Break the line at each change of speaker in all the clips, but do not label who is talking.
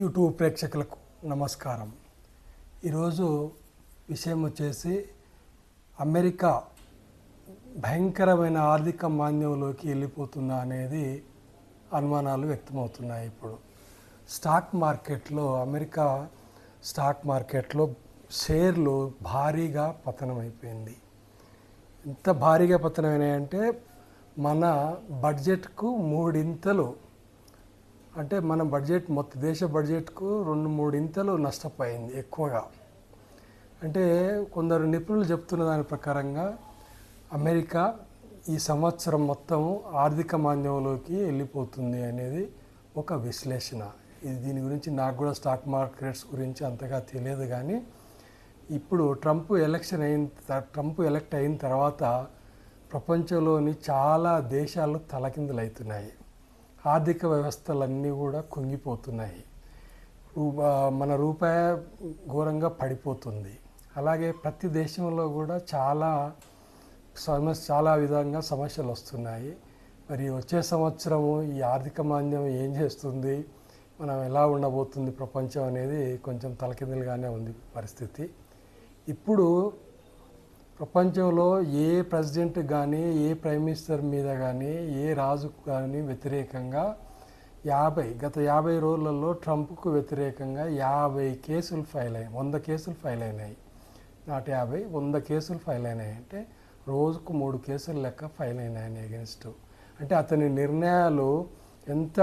YouTube ప్రేక్షకులకు నమస్కారం. ఈరోజు విషయం వచ్చేసి అమెరికా భయంకరమైన ఆర్థిక మాంద్యంలోకి వెళ్ళిపోతుందా అనేది అనుమానాలు వ్యక్తమవుతున్నాయి. ఇప్పుడు స్టాక్ మార్కెట్లో అమెరికా స్టాక్ మార్కెట్లో షేర్లు భారీగా పతనమైపోయింది. ఎంత భారీగా పతనమైనాయంటే మన బడ్జెట్కు మూడింతలు, అంటే మన బడ్జెట్ మొత్తం దేశ బడ్జెట్కు 2-3 ఇంతలు నష్టపోయింది ఎక్కువగా. అంటే కొందరు నిపుణులు చెప్తున్న దాని ప్రకారంగా అమెరికా ఈ సంవత్సరం మొత్తం ఆర్థిక మాంద్యంలోకి వెళ్ళిపోతుంది అనేది ఒక విశ్లేషణ. దీని గురించి నాకు కూడా స్టాక్ మార్కెట్స్ గురించి అంతగా తెలియదు, కానీ ఇప్పుడు ట్రంప్ ఎలక్ట్ అయిన తర్వాత ప్రపంచంలోని చాలా దేశాలు తలకిందులవుతున్నాయి. ఆర్థిక వ్యవస్థలన్నీ కూడా కుంగిపోతున్నాయి. మన రూపాయి ఘోరంగా పడిపోతుంది. అలాగే ప్రతి దేశంలో కూడా చాలా విధంగా సమస్యలు వస్తున్నాయి. మరి వచ్చే సంవత్సరము ఈ ఆర్థిక మాంద్యం ఏం చేస్తుంది, మనం ఎలా ఉండబోతుంది ప్రపంచం అనేది కొంచెం తలకిందులుగానే ఉంది పరిస్థితి. ఇప్పుడు ప్రపంచంలో ఏ ప్రెసిడెంట్ కానీ, ఏ ప్రైమ్ మినిస్టర్ మీద కానీ, ఏ రాజుకు కానీ వ్యతిరేకంగా గత 50 రోజులలో ట్రంప్కు వ్యతిరేకంగా 50 కేసులు ఫైల్ అయ్యాయి. 100 కేసులు ఫైల్ అయినాయి. నాట్ 50, 100 కేసులు ఫైల్ అయినాయి. అంటే రోజుకు 3 కేసులు లెక్క ఫైల్ అయినాయని అగెన్స్ట్. అంటే అతని నిర్ణయాలు ఎంత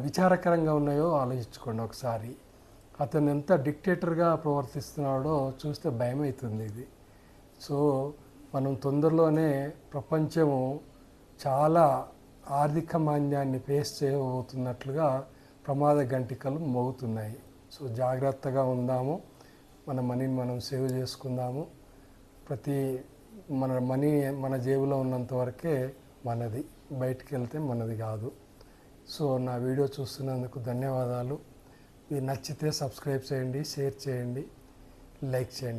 విచారకరంగా ఉన్నాయో ఆలోచించుకోండి ఒకసారి. అతను ఎంత డిక్టేటర్గా ప్రవర్తిస్తున్నాడో చూస్తే భయం అవుతుంది ఇది. సో మనం తొందరలోనే ప్రపంచము చాలా ఆర్థిక మాంద్యాన్ని ఫేస్ చేయబోతున్నట్లుగా ప్రమాద గంటికలు మోగుతున్నాయి. సో జాగ్రత్తగా ఉందాము, మన మనీని మనం సేవ్ చేసుకుందాము. మన మనీ మన జేబులో ఉన్నంత వరకే మనది, బయటికి వెళ్తే మనది కాదు. సో నా వీడియో చూస్తున్నందుకు ధన్యవాదాలు. మీరు నచ్చితే సబ్స్క్రైబ్ చేయండి, షేర్ చేయండి, లైక్ చేయండి.